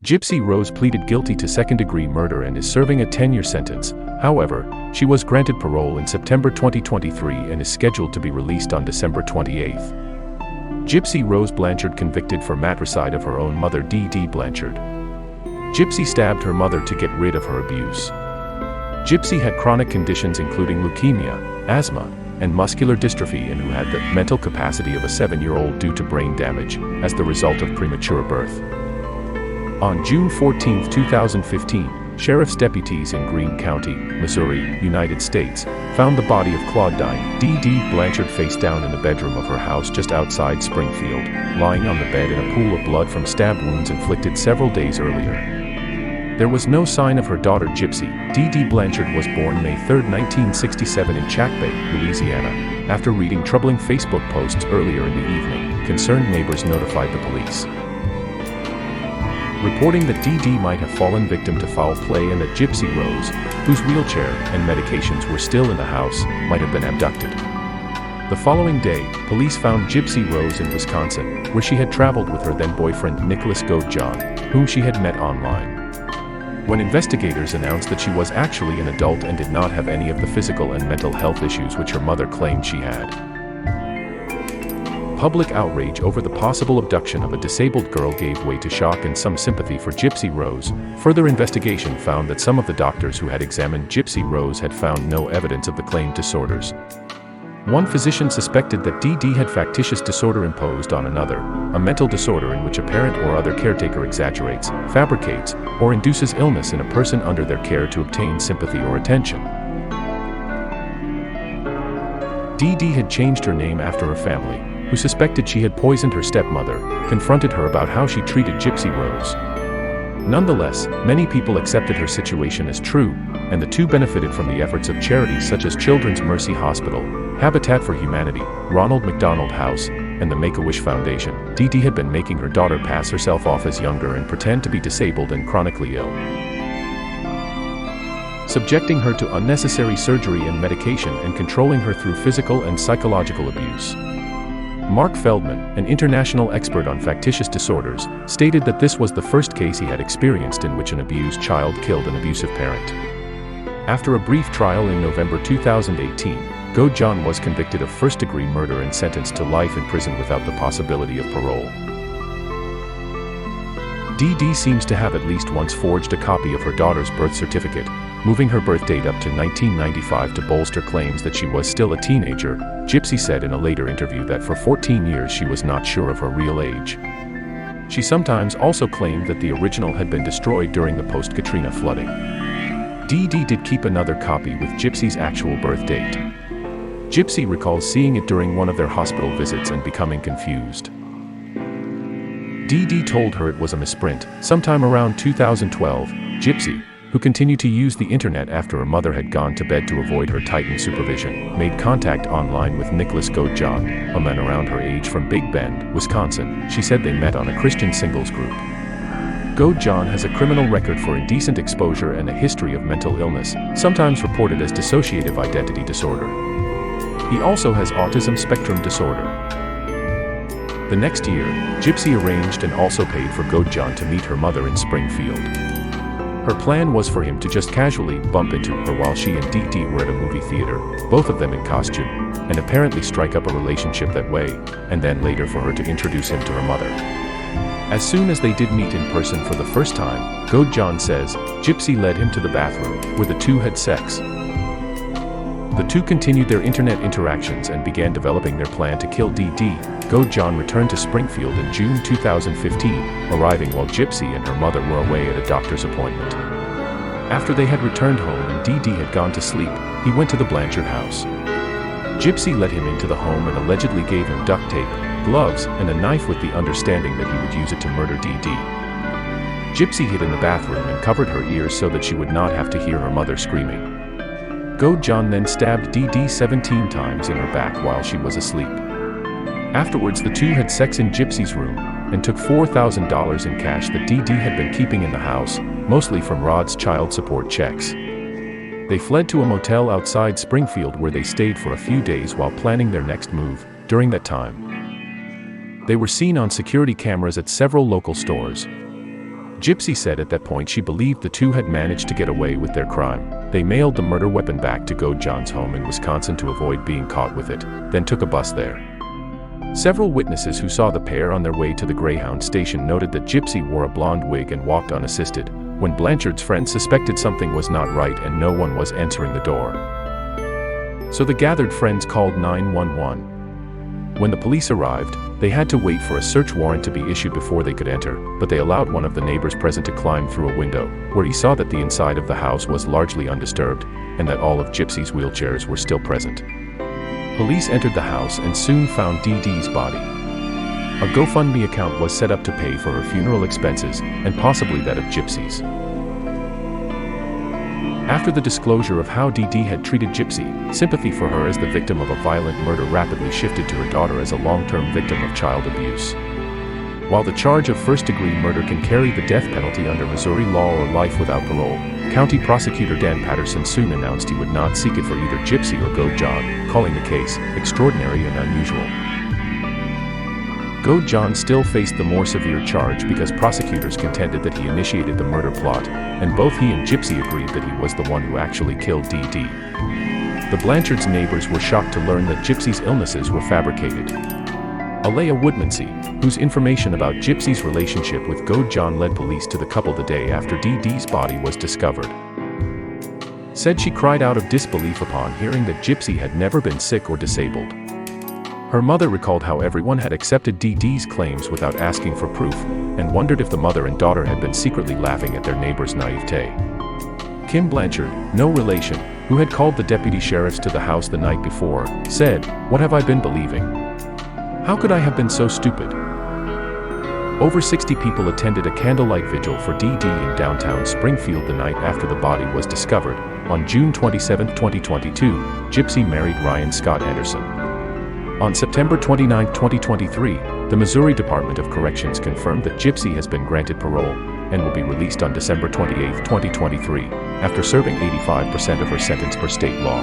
Gypsy Rose pleaded guilty to second-degree murder and is serving a 10-year sentence. However, she was granted parole in September 2023 and is scheduled to be released on December 28. Gypsy Rose Blanchard convicted for matricide of her own mother Dee Dee Blanchard. Gypsy stabbed her mother to get rid of her abuse. Gypsy had chronic conditions including leukemia, asthma, and muscular dystrophy, and who had the mental capacity of a 7-year-old due to brain damage as the result of premature birth. On June 14, 2015, sheriff's deputies in Greene County, Missouri, United States, found the body of Claudine Dee Dee Blanchard face down in the bedroom of her house just outside Springfield, lying on the bed in a pool of blood from stab wounds inflicted several days earlier. There was no sign of her daughter Gypsy. Dee Dee Blanchard was born May 3, 1967 in Chack Bay, Louisiana. After reading troubling Facebook posts earlier in the evening, concerned neighbors notified the police, reporting that Dee Dee might have fallen victim to foul play and that Gypsy Rose, whose wheelchair and medications were still in the house, might have been abducted. The following day, police found Gypsy Rose in Wisconsin, where she had traveled with her then-boyfriend Nicholas Goat John, whom she had met online. When investigators announced that she was actually an adult and did not have any of the physical and mental health issues which her mother claimed she had. Public outrage over the possible abduction of a disabled girl gave way to shock and some sympathy for Gypsy Rose. Further investigation found that some of the doctors who had examined Gypsy Rose had found no evidence of the claimed disorders. One physician suspected that Dee Dee had factitious disorder imposed on another, a mental disorder in which a parent or other caretaker exaggerates, fabricates, or induces illness in a person under their care to obtain sympathy or attention. Dee Dee had changed her name after her family, who suspected she had poisoned her stepmother, confronted her about how she treated Gypsy Rose. Nonetheless, many people accepted her situation as true, and the two benefited from the efforts of charities such as Children's Mercy Hospital, Habitat for Humanity, Ronald McDonald House, and the Make-A-Wish Foundation. Dee Dee had been making her daughter pass herself off as younger and pretend to be disabled and chronically ill, subjecting her to unnecessary surgery and medication and controlling her through physical and psychological abuse. Mark Feldman, an international expert on factitious disorders, stated that this was the first case he had experienced in which an abused child killed an abusive parent. After a brief trial in November 2018, Goat John was convicted of first-degree murder and sentenced to life in prison without the possibility of parole. Dee Dee seems to have at least once forged a copy of her daughter's birth certificate, moving her birth date up to 1995 to bolster claims that she was still a teenager. Gypsy said in a later interview that for 14 years she was not sure of her real age. She sometimes also claimed that the original had been destroyed during the post-Katrina flooding. Dee Dee did keep another copy with Gypsy's actual birth date. Gypsy recalls seeing it during one of their hospital visits and becoming confused. Dee Dee told her it was a misprint. Sometime around 2012, Gypsy, who continued to use the internet after her mother had gone to bed to avoid her tightened supervision, made contact online with Nicholas Goat John, a man around her age from Big Bend, Wisconsin. She said they met on a Christian singles group. Goat John has a criminal record for indecent exposure and a history of mental illness, sometimes reported as dissociative identity disorder. He also has autism spectrum disorder. The next year, Gypsy arranged and also paid for Goat John to meet her mother in Springfield. Her plan was for him to just casually bump into her while she and Dee Dee were at a movie theater, both of them in costume, and apparently strike up a relationship that way, and then later for her to introduce him to her mother. As soon as they did meet in person for the first time, Goat John says, Gypsy led him to the bathroom, where the two had sex. The two continued their internet interactions and began developing their plan to kill Dee Dee. Goat John returned to Springfield in June 2015, arriving while Gypsy and her mother were away at a doctor's appointment. After they had returned home and Dee Dee had gone to sleep, he went to the Blanchard house. Gypsy let him into the home and allegedly gave him duct tape, gloves, and a knife with the understanding that he would use it to murder Dee Dee. Gypsy hid in the bathroom and covered her ears so that she would not have to hear her mother screaming. Goat John then stabbed Dee Dee 17 times in her back while she was asleep. Afterwards, the two had sex in Gypsy's room and took $4,000 in cash that Dee Dee had been keeping in the house, mostly from Rod's child support checks. They fled to a motel outside Springfield where they stayed for a few days while planning their next move. During that time, they were seen on security cameras at several local stores. Gypsy said at that point she believed the two had managed to get away with their crime. They mailed the murder weapon back to Go John's home in Wisconsin to avoid being caught with it, then took a bus there. Several witnesses who saw the pair on their way to the Greyhound station noted that Gypsy wore a blonde wig and walked unassisted, when Blanchard's friends suspected something was not right and no one was answering the door. So the gathered friends called 911. When the police arrived, they had to wait for a search warrant to be issued before they could enter, but they allowed one of the neighbors present to climb through a window, where he saw that the inside of the house was largely undisturbed, and that all of Gypsy's wheelchairs were still present. Police entered the house and soon found Dee Dee's body. A GoFundMe account was set up to pay for her funeral expenses, and possibly that of Gypsy's. After the disclosure of how Dee Dee had treated Gypsy, sympathy for her as the victim of a violent murder rapidly shifted to her daughter as a long-term victim of child abuse. While the charge of first-degree murder can carry the death penalty under Missouri law or life without parole, County Prosecutor Dan Patterson soon announced he would not seek it for either Gypsy or Go John, calling the case extraordinary and unusual. Go John still faced the more severe charge because prosecutors contended that he initiated the murder plot, and both he and Gypsy agreed that he was the one who actually killed Dee Dee. The Blanchards' neighbors were shocked to learn that Gypsy's illnesses were fabricated. Alea Woodmansey, whose information about Gypsy's relationship with Go John led police to the couple the day after Dee Dee's body was discovered, said she cried out of disbelief upon hearing that Gypsy had never been sick or disabled. Her mother recalled how everyone had accepted Dee Dee's claims without asking for proof, and wondered if the mother and daughter had been secretly laughing at their neighbor's naivete. Kim Blanchard, no relation, who had called the deputy sheriffs to the house the night before, said, "What have I been believing? How could I have been so stupid?" Over 60 people attended a candlelight vigil for Dee Dee in downtown Springfield the night after the body was discovered. On June 27, 2022, Gypsy married Ryan Scott Anderson. On September 29, 2023, the Missouri Department of Corrections confirmed that Gypsy has been granted parole and will be released on December 28, 2023, after serving 85% of her sentence per state law.